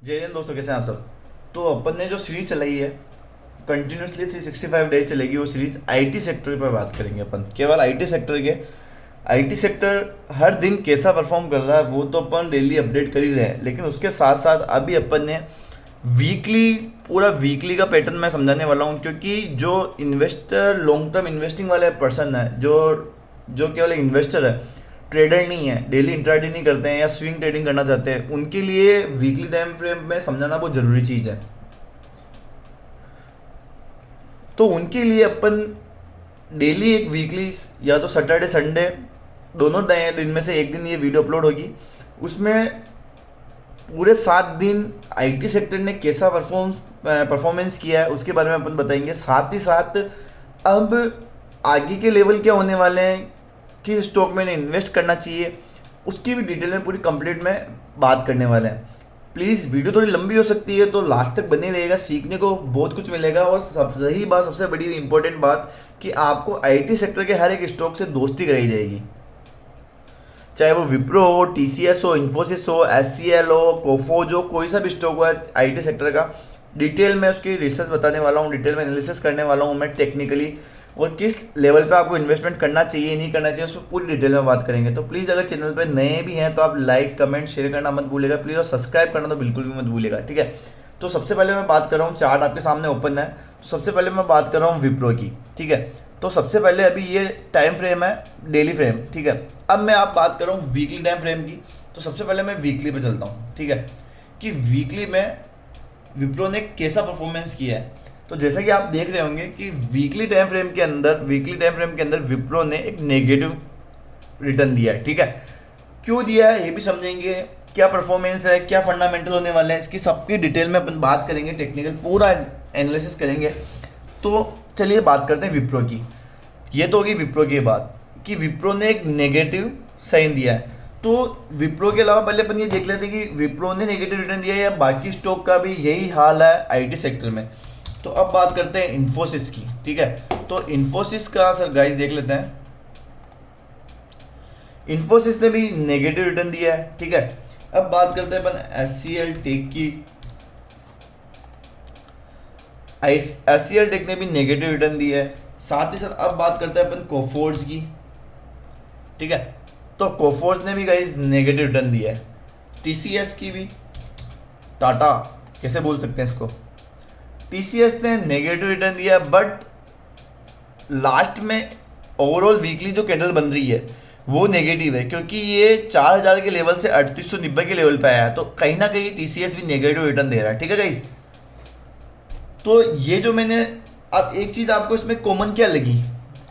जय हिंद दोस्तों, कैसे हैं आप सब। तो अपन ने जो सीरीज चलाई है कंटिन्यूसली 365 डेज चलेगी। वो सीरीज आईटी सेक्टर पर बात करेंगे अपन, केवल आईटी सेक्टर के। आईटी सेक्टर हर दिन कैसा परफॉर्म कर रहा है वो तो अपन डेली अपडेट कर ही रहे हैं, लेकिन उसके साथ साथ अभी अपन ने वीकली, पूरा वीकली का पैटर्न मैं समझाने वाला हूँ। क्योंकि जो इन्वेस्टर, लॉन्ग टर्म इन्वेस्टिंग वाले पर्सन है, जो जो केवल एक इन्वेस्टर है, ट्रेडर नहीं है, डेली इंट्राडे नहीं करते हैं या स्विंग ट्रेडिंग करना चाहते हैं, उनके लिए वीकली टाइम फ्रेम में समझाना बहुत ज़रूरी चीज़ है। तो उनके लिए अपन डेली एक वीकली, या तो सैटरडे संडे दोनों दिन में से एक दिन ये वीडियो अपलोड होगी। उसमें पूरे 7 दिन आईटी सेक्टर ने कैसा परफॉर्मेंस किया है उसके बारे में अपन बताएंगे। साथ ही साथ अब आगे के लेवल क्या होने वाले हैं, किस स्टॉक में इन्वेस्ट करना चाहिए, उसकी भी डिटेल में पूरी कंप्लीट में बात करने वाले हैं। प्लीज़ वीडियो थोड़ी लंबी हो सकती है तो लास्ट तक बने रहेगा, सीखने को बहुत कुछ मिलेगा। और सबसे बड़ी इंपॉर्टेंट बात कि आपको आईटी सेक्टर के हर एक स्टॉक से दोस्ती कराई जाएगी, चाहे वो विप्रो हो, टीसीएस हो, इन्फोसिस हो, एचसीएल हो, कोफोज हो, कोई सा भी स्टॉक हो आईटी सेक्टर का। डिटेल में उसकी रिसर्च बताने वाला हूँ, डिटेल में एनालिसिस करने वाला हूँ मैं टेक्निकली, और किस लेवल पे आपको इन्वेस्टमेंट करना चाहिए नहीं करना चाहिए उस पर पूरी डिटेल में बात करेंगे। तो प्लीज़ अगर चैनल पे नए भी हैं तो आप लाइक कमेंट शेयर करना मत भूलिएगा प्लीज़, और सब्सक्राइब करना तो बिल्कुल भी मत भूलिएगा, ठीक है। तो सबसे पहले मैं बात कर रहा हूँ, चार्ट आपके सामने ओपन है, तो सबसे पहले मैं बात कर रहा हूँ विप्रो की, ठीक है। तो सबसे पहले अभी ये टाइम फ्रेम है डेली फ्रेम, ठीक है। अब मैं आप बात कर रहा हूँ वीकली टाइम फ्रेम की। तो सबसे पहले मैं वीकली पे चलता हूँ, ठीक है, कि वीकली में विप्रो ने कैसा परफॉर्मेंस किया है। तो जैसा कि आप देख रहे होंगे कि वीकली टाइम फ्रेम के अंदर विप्रो ने एक नेगेटिव रिटर्न दिया है, ठीक है। क्यों दिया है ये भी समझेंगे, क्या परफॉर्मेंस है, क्या फंडामेंटल होने वाले हैं, इसकी सबकी डिटेल में अपन बात करेंगे, टेक्निकल पूरा एनालिसिस करेंगे। तो चलिए बात करते हैं विप्रो की। ये तो होगी विप्रो की बात कि विप्रो ने एक नेगेटिव साइन दिया है। तो विप्रो के अलावा पहले अपन ये देख लेते हैं कि विप्रो ने नेगेटिव रिटर्न दिया है या बाकी स्टॉक का भी यही हाल है आईटी सेक्टर में। तो अब बात करते हैं इन्फोसिस की, ठीक है। तो इन्फोसिस का सर गाइस देख लेते हैं। इन्फोसिस ने भी नेगेटिव रिटर्न दिया है, ठीक है। अब बात करते हैं अपन एचसीएल टेक की। एचसीएल टेक ने भी नेगेटिव रिटर्न दिया है। साथ ही साथ अब बात करते हैं अपन कोफोर्ज की, ठीक है। तो कोफोर्ज ने भी गाइस नेगेटिव रिटर्न दिया है। टीसीएस की भी, टाटा कैसे बोल सकते हैं इसको, टीसीएस ने नेगेटिव रिटर्न दिया, बट लास्ट में ओवरऑल वीकली जो कैंडल बन रही है वो नेगेटिव है, क्योंकि ये 4000 के लेवल से 3890 के लेवल पे आया है। तो कहीं ना कहीं टीसीएस भी नेगेटिव रिटर्न दे रहा है, ठीक है गाइस। तो ये जो मैंने, अब एक चीज़ आपको इसमें कॉमन क्या लगी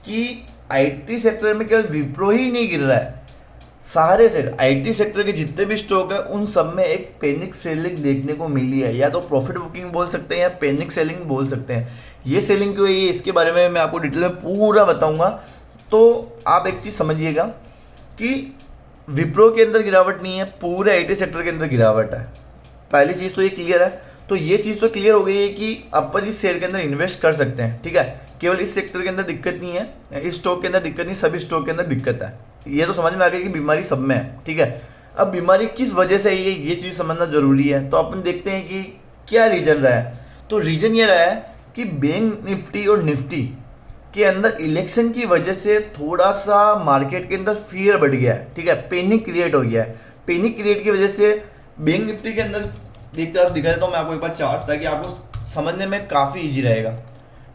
कि आईटी सेक्टर में केवल विप्रो ही नहीं गिर रहा है, सारे से आईटी सेक्टर के जितने भी स्टॉक है उन सब में एक पैनिक सेलिंग देखने को मिली है, या तो प्रॉफिट बुकिंग बोल सकते हैं या पैनिक सेलिंग बोल सकते हैं। ये सेलिंग क्यों है ये इसके बारे में मैं आपको डिटेल में पूरा बताऊंगा। तो आप एक चीज़ समझिएगा कि विप्रो के अंदर गिरावट नहीं है, पूरे आईटी सेक्टर के अंदर गिरावट है। पहली चीज़ तो ये क्लियर है। तो ये चीज़ तो क्लियर हो गई है कि अपन इस शेयर के अंदर इन्वेस्ट कर सकते हैं, ठीक है। केवल इस सेक्टर के अंदर दिक्कत नहीं है, इस स्टॉक के अंदर दिक्कत नहीं, सभी स्टॉक के अंदर दिक्कत है। ये तो समझ में आ गया कि बीमारी सब में है, ठीक है। अब बीमारी किस वजह से है ये चीज़ समझना जरूरी है। तो अपन देखते हैं कि क्या रीजन रहा है। तो रीजन ये रहा है कि बैंक निफ्टी और निफ्टी के अंदर इलेक्शन की वजह से थोड़ा सा मार्केट के अंदर फियर बढ़ गया है, ठीक है, पैनिक क्रिएट हो गया है। पैनिक क्रिएट की वजह से बैंक निफ्टी के अंदर दिखा देता हूँ मैं आपको एक बार चार्ट, ताकि आपको समझने में काफ़ी इजी रहेगा।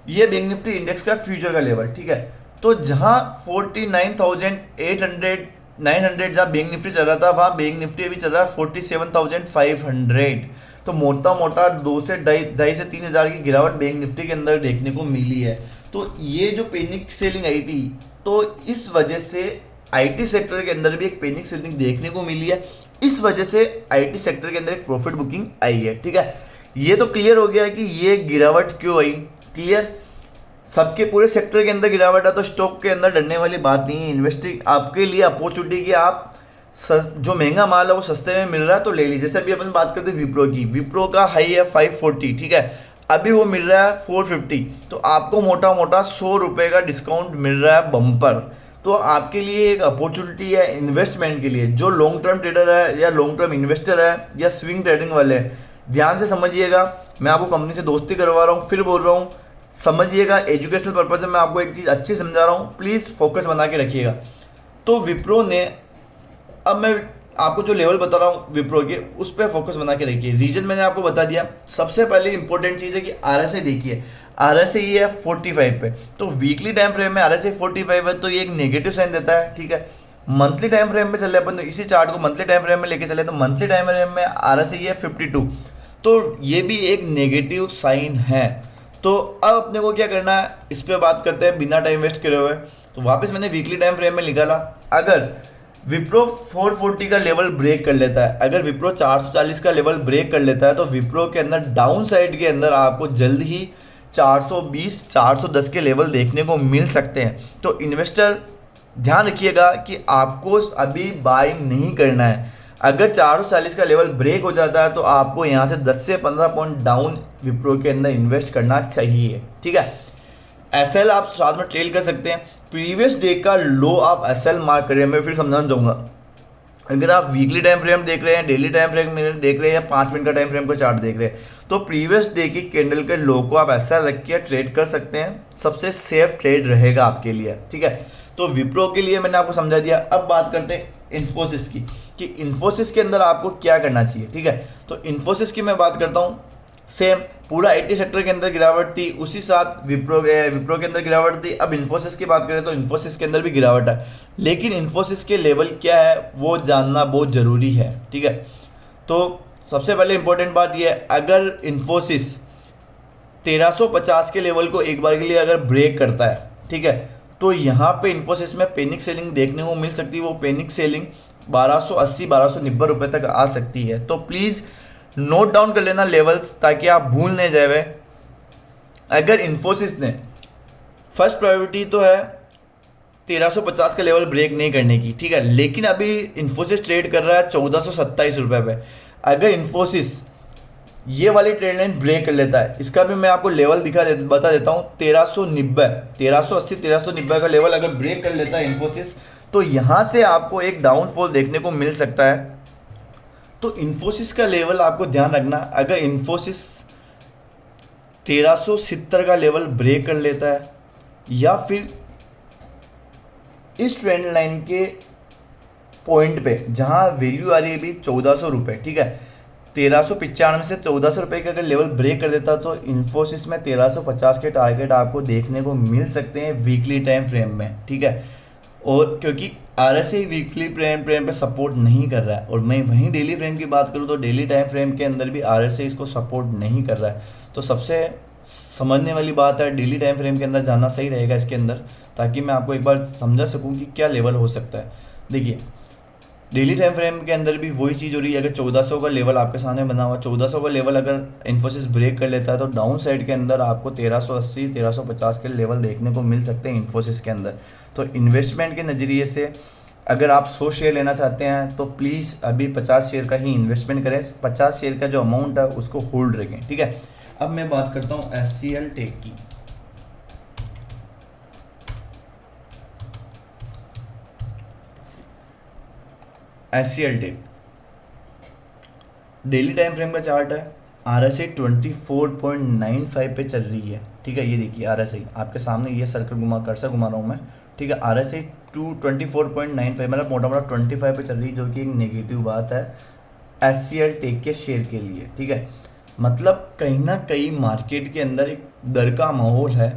ये बैंक निफ्टी इंडेक्स का फ्यूचर का लेवल, ठीक है। तो जहाँ 49,800 900 जहाँ बैंक निफ्टी चल रहा था, वहाँ बैंक निफ्टी अभी चल रहा है 47,500। तो मोटा मोटा 2 से 2.5 से 3 हज़ार की गिरावट बैंक निफ्टी के अंदर देखने को मिली है। तो ये जो पैनिक सेलिंग आई थी, तो इस वजह से आईटी सेक्टर के अंदर भी एक पैनिक सेलिंग देखने को मिली है। इस वजह से आईटी सेक्टर के अंदर एक प्रॉफिट बुकिंग आई है, ठीक है। ये तो क्लियर हो गया कि ये गिरावट क्यों आई, क्लियर। सबके पूरे सेक्टर के अंदर गिरावट है तो स्टॉक के अंदर डरने वाली बात नहीं है। इन्वेस्टिंग आपके लिए अपॉर्चुनिटी कि आप जो महंगा माल है वो सस्ते में मिल रहा है तो ले लीजिए। जैसे अभी अपन बात करते हैं विप्रो की, विप्रो का हाई है 540, ठीक है, अभी वो मिल रहा है 450। तो आपको मोटा मोटा 100 रुपये का डिस्काउंट मिल रहा है बम्पर। तो आपके लिए एक अपॉर्चुनिटी है इन्वेस्टमेंट के लिए, जो लॉन्ग टर्म ट्रेडर है या लॉन्ग टर्म इन्वेस्टर है या स्विंग ट्रेडिंग वाले हैं, ध्यान से समझिएगा, मैं आपको कंपनी से दोस्ती करवा रहा हूँ, फिर बोल रहा हूँ समझिएगा, एजुकेशनल पर्पज से मैं आपको एक चीज़ अच्छी समझा रहा हूँ, प्लीज़ फोकस बना के रखिएगा। तो विप्रो ने, अब मैं आपको जो लेवल बता रहा हूँ विप्रो के, उस पर फोकस बना के रखिए। रीजन मैंने आपको बता दिया। सबसे पहले इंपॉर्टेंट चीज़ है कि RSI देखिए, RSI ये है 45 पे, तो वीकली टाइम फ्रेम में RSI 45 है, तो ये एक नेगेटिव साइन देता है, ठीक है। मंथली टाइम फ्रेम में चले अपन, तो इसी चार्ट को मंथली टाइम फ्रेम में लेके चले, तो मंथली टाइम फ्रेम में RSI है 52, तो ये भी एक नेगेटिव साइन है। तो अब अपने को क्या करना है, इस पर बात करते हैं बिना टाइम वेस्ट करे हुए। तो वापस मैंने वीकली टाइम फ्रेम में निकाला, अगर विप्रो 440 का लेवल ब्रेक कर लेता है, अगर विप्रो 440 का लेवल ब्रेक कर लेता है, तो विप्रो के अंदर डाउन साइड के अंदर आपको जल्द ही 420 410 के लेवल देखने को मिल सकते हैं। तो इन्वेस्टर ध्यान रखिएगा कि आपको अभी बाय नहीं करना है। अगर 440 का लेवल ब्रेक हो जाता है तो आपको यहाँ से 10 से 15 पॉइंट डाउन विप्रो के अंदर इन्वेस्ट करना चाहिए, ठीक है। एसएल आप साथ में ट्रेल कर सकते हैं। प्रीवियस डे का लो आप एसएल मार्क करिए, मैं फिर समझाना चाहूँगा। अगर आप वीकली टाइम फ्रेम देख रहे हैं, डेली टाइम फ्रेम देख रहे हैं, या 5 मिनट का टाइम फ्रेम का चार्ट देख रहे हैं, तो प्रीवियस डे की कैंडल के लो को आप ऐसा रख के ट्रेड कर सकते हैं, सबसे सेफ ट्रेड रहेगा आपके लिए, ठीक है। तो विप्रो के लिए मैंने आपको समझा दिया। अब बात करते हैं इन्फोसिस की, कि इन्फोसिस के अंदर आपको क्या करना चाहिए, ठीक है। तो इन्फोसिस की मैं बात करता हूँ, सेम पूरा IT सेक्टर के अंदर गिरावट थी, उसी साथ विप्रो के अंदर गिरावट थी। अब इन्फोसिस की बात करें तो इन्फोसिस के अंदर भी गिरावट है, लेकिन इन्फोसिस के लेवल क्या है वो जानना बहुत ज़रूरी है, ठीक है। तो सबसे पहले इंपॉर्टेंट बात ये है, अगर इन्फोसिस 1350 के लेवल को एक बार के लिए अगर ब्रेक करता है, ठीक है, तो यहाँ पे इन्फोसिस में पैनिक सेलिंग देखने को मिल सकती है। वो पैनिक सेलिंग 1280 1290 रुपये तक आ सकती है। तो प्लीज़ नोट डाउन कर लेना लेवल्स, ताकि आप भूल नहीं जाए। अगर इन्फोसिस ने फर्स्ट प्रायोरिटी तो है 1350 का लेवल ब्रेक नहीं करने की, ठीक है, लेकिन अभी इन्फोसिस ट्रेड कर रहा है 1427 रुपये पे। अगर इन्फोसिस ये वाली ट्रेंड लाइन ब्रेक कर लेता है, इसका भी मैं आपको लेवल बता देता हूँ, 1390 1380 1390 का लेवल अगर ब्रेक कर लेता है इन्फोसिस, तो यहाँ से आपको एक डाउनफॉल देखने को मिल सकता है। तो इन्फोसिस का लेवल आपको ध्यान रखना, अगर इन्फोसिस 1370 का लेवल ब्रेक कर लेता है, या फिर इस ट्रेंड लाइन के पॉइंट पे जहां वैल्यू आ रही है अभी 1400 रुपये, ठीक है, 1395 से 1400 रुपये का अगर लेवल ब्रेक कर देता, तो इन्फोसिस में 1350 के टारगेट आपको देखने को मिल सकते हैं वीकली टाइम फ्रेम में, ठीक है। और क्योंकि RSI वीकली टाइम फ्रेम पे सपोर्ट नहीं कर रहा है, और मैं वहीं डेली फ्रेम की बात करूँ तो डेली टाइम फ्रेम के अंदर भी RSI इसको सपोर्ट नहीं कर रहा है। तो सबसे समझने वाली बात है, डेली टाइम फ्रेम के अंदर जाना सही रहेगा इसके अंदर, ताकि मैं आपको एक बार समझा सकूँ कि क्या लेवल हो सकता है। देखिए, डेली टाइम फ्रेम के अंदर भी वही चीज़ हो रही है। अगर 1400 का लेवल आपके सामने बना हुआ, 1400 का लेवल अगर इन्फोसिस ब्रेक कर लेता है, तो डाउन साइड के अंदर आपको 1380 1350 के लेवल देखने को मिल सकते हैं इन्फोसिस के अंदर। तो इन्वेस्टमेंट के नज़रिए से अगर आप 100 शेयर लेना चाहते हैं, तो प्लीज़ अभी 50 शेयर का ही इन्वेस्टमेंट करें। 50 शेयर का जो अमाउंट है उसको होल्ड रखें, ठीक है। अब मैं बात करता हूँ SCL टेक की। SCL tech daily time frame का चार्ट है, RSI 24.95 पे चल रही है, ठीक है। ये देखिए RSI आपके सामने, ये सर्कल कर्सर घुमा रहा हूँ मैं, ठीक है। RSI 24.95 मतलब मोटा मोटा 25 पे चल रही है, जो कि एक नेगेटिव बात है SCL टेक के शेयर के लिए, ठीक है। मतलब कहीं ना कहीं मार्केट के अंदर एक डर का माहौल है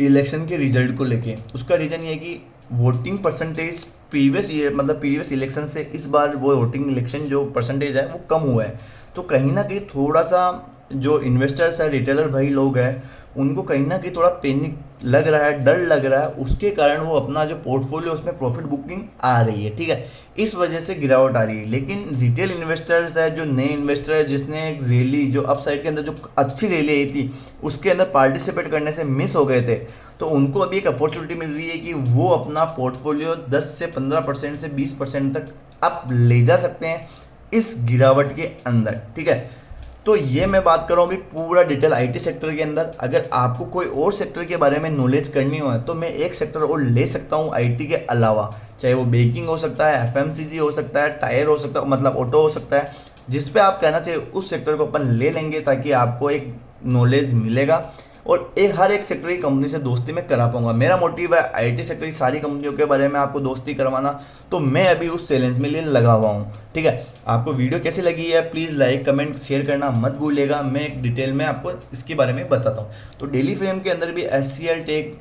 इलेक्शन के रिजल्ट को लेके। उसका रीज़न ये है कि वोटिंग परसेंटेज प्रीवियस इलेक्शन से इस बार वो वोटिंग इलेक्शन जो परसेंटेज है वो कम हुआ है। तो कहीं ना कहीं थोड़ा सा जो इन्वेस्टर्स है, रिटेलर भाई लोग हैं, उनको कहीं ना कहीं थोड़ा पैनिक लग रहा है, डर लग रहा है, उसके कारण वो अपना जो पोर्टफोलियो उसमें प्रॉफिट बुकिंग आ रही है, ठीक है। इस वजह से गिरावट आ रही है। लेकिन रिटेल इन्वेस्टर्स है, जो नए इन्वेस्टर है, जिसने एक रैली जो अपसाइड के अंदर जो अच्छी रैली आई थी उसके अंदर पार्टिसिपेट करने से मिस हो गए थे, तो उनको अभी एक अपॉर्चुनिटी मिल रही है कि वो अपना पोर्टफोलियो 10 से 15% से 20% तक अप ले जा सकते हैं इस गिरावट के अंदर, ठीक है। तो ये मैं बात कर रहा हूँ अभी पूरा डिटेल IT सेक्टर के अंदर। अगर आपको कोई और सेक्टर के बारे में नॉलेज करनी हो तो मैं एक सेक्टर और ले सकता हूँ IT के अलावा, चाहे वो बेकिंग हो सकता है, FMCG हो सकता है, टायर हो सकता है, मतलब ऑटो हो सकता है, जिस पे आप कहना चाहिए उस सेक्टर को अपन ले लेंगे, ताकि आपको एक नॉलेज मिलेगा और हर एक सेक्टर की कंपनी से दोस्ती मैं करा पाऊंगा। मेरा मोटिव है आईटी सेक्टर की सारी कंपनियों के बारे में आपको दोस्ती करवाना, तो मैं अभी उस चैलेंज में लिए लगा हुआ हूँ। ठीक है, आपको वीडियो कैसी लगी है प्लीज़ लाइक कमेंट शेयर करना मत भूलिएगा। मैं एक डिटेल में आपको इसके बारे में बताता हूँ। तो डेली फ्रेम के अंदर भी SCL टेक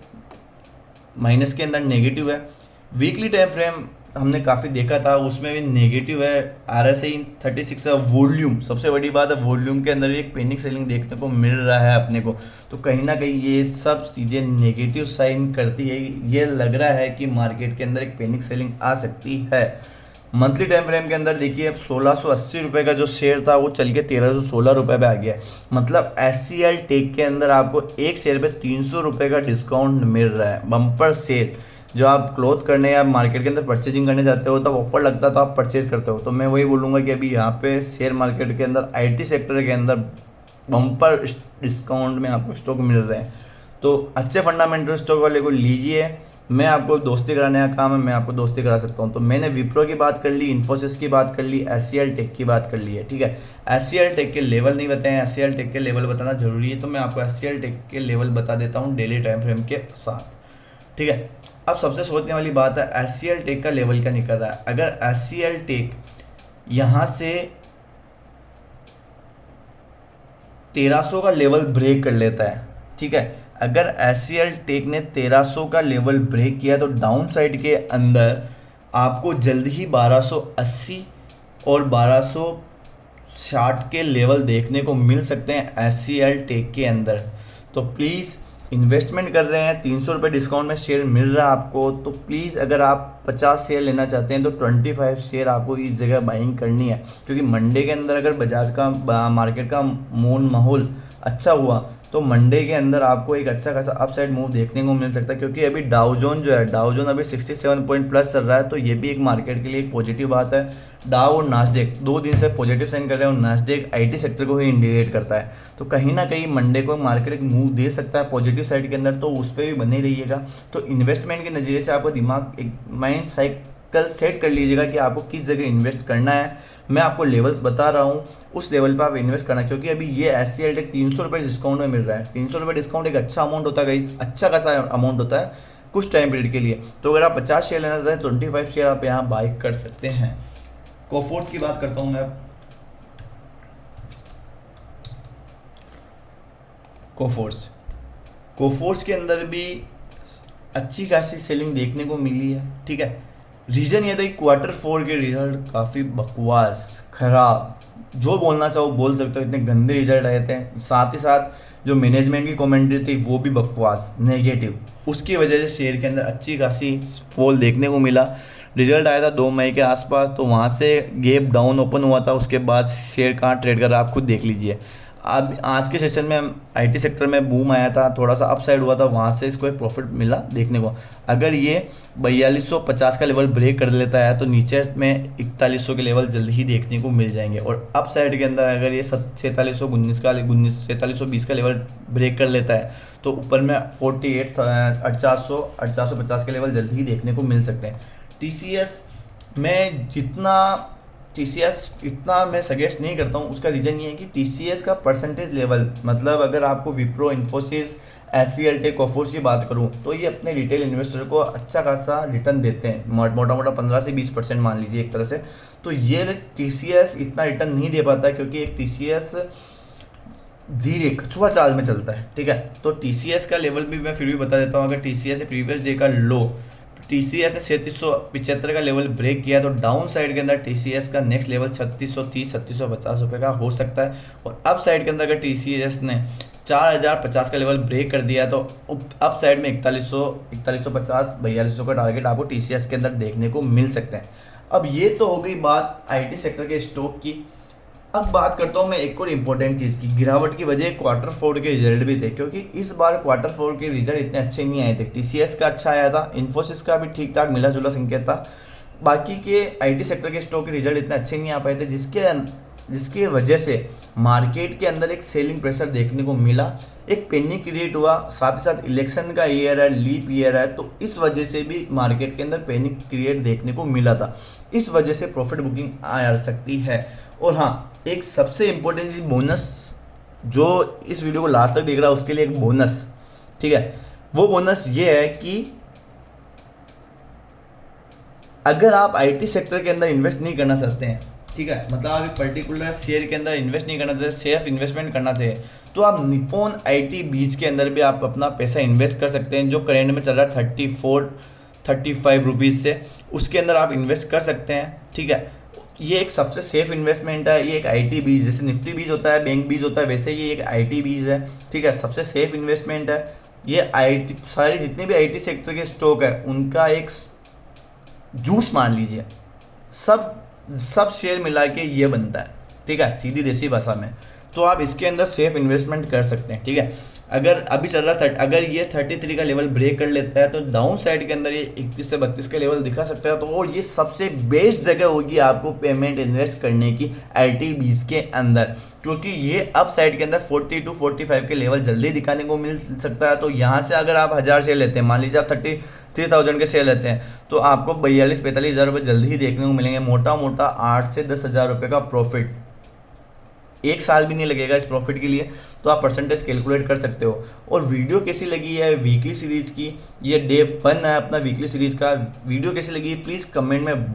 माइनस के अंदर नेगेटिव है। वीकली टाइम फ्रेम हमने काफ़ी देखा था, उसमें भी नेगेटिव है। RSI 36 है। वॉल्यूम, सबसे बड़ी बात है वॉल्यूम के अंदर भी एक पैनिक सेलिंग देखने को मिल रहा है अपने को। तो कहीं ना कहीं ये सब चीज़ें नेगेटिव साइन करती है। ये लग रहा है कि मार्केट के अंदर एक पैनिक सेलिंग आ सकती है। मंथली टाइम फ्रेम के अंदर देखिए 1680 रुपये का जो शेयर था वो चल के 1316 रुपये पे आ गया। मतलब SCL टेक के अंदर आपको एक शेयर पे 300 रुपये का डिस्काउंट मिल रहा है, बम्पर सेल। जो आप क्लोथ करने या मार्केट के अंदर परचेजिंग करने जाते हो तब ऑफर लगता है तो आप परचेज करते हो। तो मैं वही बोलूँगा कि अभी यहाँ पे शेयर मार्केट के अंदर IT सेक्टर के अंदर बम्पर डिस्काउंट में आपको स्टॉक मिल रहे हैं। तो अच्छे फंडामेंटल स्टॉक वाले को लीजिए। मैं आपको दोस्ती कराने का काम है, मैं आपको दोस्ती करा सकता हूँ। तो मैंने विप्रो की बात कर ली, इन्फोसिस की बात कर ली, SCL टेक की बात कर ली है। ठीक है, SCL टेक के लेवल नहीं बताए, SCL टेक के लेवल बताना जरूरी है, तो मैं आपको SCL टेक के लेवल बता देता हूँ डेली टाइम फ्रेम के साथ। ठीक है, अब सबसे सोचने वाली बात है SCL टेक का लेवल क्या निकल रहा है। अगर SCL टेक यहाँ से 1300 का लेवल ब्रेक कर लेता है, ठीक है, अगर SCL टेक ने 1300 का लेवल ब्रेक किया तो डाउन साइड के अंदर आपको जल्द ही 1280 और 1260 के लेवल देखने को मिल सकते हैं SCL टेक के अंदर। तो प्लीज़ इन्वेस्टमेंट कर रहे हैं, 300 रुपये डिस्काउंट में शेयर मिल रहा है आपको, तो प्लीज़ अगर आप 50 शेयर लेना चाहते हैं तो 25 शेयर आपको इस जगह बाइंग करनी है। क्योंकि मंडे के अंदर अगर बजाज का मार्केट का माहौल अच्छा हुआ तो मंडे के अंदर आपको एक अच्छा खासा अपसाइड मूव देखने को मिल सकता है। क्योंकि अभी डाउजोन जो है, डाउजोन अभी 67 पॉइंट प्लस चल रहा है, तो ये भी एक मार्केट के लिए एक पॉजिटिव बात है। डाउ और नास्डेक 2 दिन से पॉजिटिव साइन कर रहे हैं और नास्डेक IT सेक्टर को ही इंडिकेट करता है। तो कहीं ना कहीं मंडे को मार्केट एक मूव दे सकता है पॉजिटिव साइड के अंदर, तो उस पर भी बने रहिएगा। तो इन्वेस्टमेंट के नज़रिए से आपको दिमाग एक माइंड साइकिल सेट कर लीजिएगा कि आपको किस जगह इन्वेस्ट करना है। मैं आपको लेवल्स बता रहा हूँ, उस लेवल पर आप इन्वेस्ट करना। क्योंकि अभी ये SCL टेक 300 रुपये डिस्काउंट में मिल रहा है। 300 रुपये डिस्काउंट एक अच्छा अमाउंट होता है गाइस, अच्छा खासा अमाउंट होता है कुछ टाइम पीरियड के लिए। तो अगर आप 50 शेयर लेना चाहते हैं 25 शेयर आप यहाँ बाई कर सकते हैं। कोफोर्स की बात करता हूँ मैं। कोफोर्स के अंदर भी अच्छी खासी सेलिंग देखने को मिली है। ठीक है, रीजन ये था कि Q4 के रिजल्ट काफ़ी बकवास, खराब, जो बोलना चाहो बोल सकते हो, इतने गंदे रिजल्ट आए थे। साथ ही साथ जो मैनेजमेंट की कमेंट्री थी वो भी बकवास, नेगेटिव। उसकी वजह से शेयर के अंदर अच्छी खासी फॉल देखने को मिला। रिजल्ट आया था 2 मई के आसपास, तो वहाँ से गैप डाउन ओपन हुआ था। उसके बाद शेयर कहाँ ट्रेड कर रहा है आप खुद देख लीजिए। अब आज के सेशन में IT सेक्टर में बूम आया था, थोड़ा सा अपसाइड हुआ था, वहाँ से इसको एक प्रॉफिट मिला देखने को। अगर ये 4250 का लेवल ब्रेक कर लेता है तो नीचे में 4100 के लेवल जल्द ही देखने को मिल जाएंगे। और अप साइड के अंदर अगर ये 4720 का लेवल ब्रेक कर लेता है तो ऊपर में 4850 के लेवल जल्द ही देखने को मिल सकते हैं। TCS इतना मैं सजेस्ट नहीं करता हूँ। उसका रीज़न ये है कि TCS का परसेंटेज लेवल, मतलब अगर आपको विप्रो, इन्फोसिस, SCL टेक, कोफोर्स की बात करूँ तो ये अपने रिटेल इन्वेस्टर को अच्छा खासा रिटर्न देते हैं, मोटा 15 से 20% मान लीजिए एक तरह से। तो ये TCS इतना रिटर्न नहीं दे पाता क्योंकि एक TCS धीरे कछुआ चाल में चलता है। ठीक है, तो TCS का लेवल भी मैं फिर भी बता देता हूँ। अगर TCS ने प्रीवियस डे का लो, TCS ने 3775 का लेवल ब्रेक किया तो डाउन साइड के अंदर TCS का नेक्स्ट लेवल 3630-3650 रुपये का हो सकता है। और अप साइड के अंदर अगर TCS ने 4050 का लेवल ब्रेक कर दिया तो अप साइड में 4150 4200 का टारगेट आपको TCS के अंदर देखने को मिल सकते हैं। अब ये तो हो गई बात IT सेक्टर के स्टॉक की। अब बात करता हूँ मैं एक और इम्पोर्टेंट चीज़ की। गिरावट की वजह Q4 के रिजल्ट भी थे, क्योंकि इस बार Q4 के रिजल्ट इतने अच्छे नहीं आए थे। TCS का अच्छा आया था, इन्फोसिस का भी ठीक ठाक मिला जुला संकेत था। बाकी के IT सेक्टर के स्टॉक के रिजल्ट इतने अच्छे नहीं आ पाए थे, जिसके वजह से मार्केट के अंदर एक सेलिंग प्रेशर देखने को मिला, एक पैनिक क्रिएट हुआ। साथ ही साथ इलेक्शन का ईयर है, लीप ईयर है, तो इस वजह से भी मार्केट के अंदर पैनिक क्रिएट देखने को मिला था। इस वजह से प्रॉफिट बुकिंग आ सकती है। और हाँ, एक सबसे इम्पोर्टेंट चीज बोनस, जो इस वीडियो को लास्ट तक देख रहा है उसके लिए एक बोनस, ठीक है। वो बोनस ये है कि अगर आप आईटी सेक्टर के अंदर इन्वेस्ट नहीं करना चाहते हैं, ठीक है, मतलब आप एक पर्टिकुलर शेयर के अंदर इन्वेस्ट नहीं करना चाहते, सेफ इन्वेस्टमेंट करना चाहिए, तो आप निप्पॉन आईटी बीज के अंदर भी आप अपना पैसा इन्वेस्ट कर सकते हैं, जो करेंट में चल रहा है 34-35 रुपीज़ से, उसके अंदर आप इन्वेस्ट कर सकते हैं, ठीक है। ये एक सबसे सेफ इन्वेस्टमेंट है। ये एक आईटी बीज, जैसे निफ्टी बीज होता है, बैंक बीज होता है, वैसे ये एक आईटी बीज है, ठीक है, सबसे सेफ इन्वेस्टमेंट है। ये आईटी, सारे जितने भी आईटी सेक्टर के स्टॉक है उनका एक जूस मान लीजिए, सब सब शेयर मिला के ये बनता है, ठीक है, सीधी देसी भाषा में। तो आप इसके अंदर सेफ इन्वेस्टमेंट कर सकते हैं, ठीक है। अगर अभी चल रहा अगर ये 33 का लेवल ब्रेक कर लेता है तो डाउन साइड के अंदर ये 31 से 32 का लेवल दिखा सकता है। तो और ये सबसे बेस्ट जगह होगी आपको पेमेंट इन्वेस्ट करने की आईटी बीज के अंदर, क्योंकि ये अप साइड के अंदर 40-45 के लेवल जल्दी दिखाने को मिल सकता है। तो यहाँ से अगर आप 1000 शेयर लेते हैं, मान लीजिए आप 33,000 के शेयर लेते हैं, तो आपको 42-45 हज़ार रुपये जल्दी ही देखने को मिलेंगे। मोटा मोटा 8 से 10 हज़ार रुपये का प्रॉफिट, एक साल भी नहीं लगेगा इस प्रॉफिट के लिए। तो आप परसेंटेज कैलकुलेट कर सकते हो। और वीडियो कैसी लगी है वीकली सीरीज की, ये डे 1 है अपना वीकली सीरीज का, वीडियो कैसी लगी प्लीज़ कमेंट में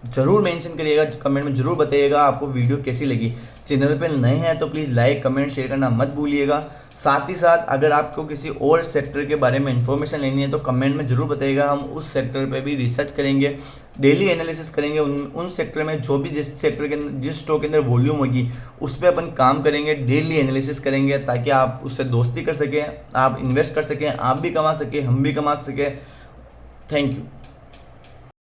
ज़रूर मेंशन करिएगा, कमेंट में ज़रूर बताइएगा आपको वीडियो कैसी लगी। चैनल पे नए हैं तो प्लीज़ लाइक कमेंट शेयर करना मत भूलिएगा। साथ ही साथ अगर आपको किसी और सेक्टर के बारे में इंफॉर्मेशन लेनी है तो कमेंट में ज़रूर बताइएगा, हम उस सेक्टर पे भी रिसर्च करेंगे, डेली एनालिसिस करेंगे। उन सेक्टर में जो भी जिस सेक्टर के अंदर जिस स्टॉक के अंदर वॉल्यूम होगी उस पर अपन काम करेंगे, डेली एनालिसिस करेंगे, ताकि आप उससे दोस्ती कर सकें, आप इन्वेस्ट कर सकें, आप भी कमा सकें, हम भी कमा सकें। Thank you.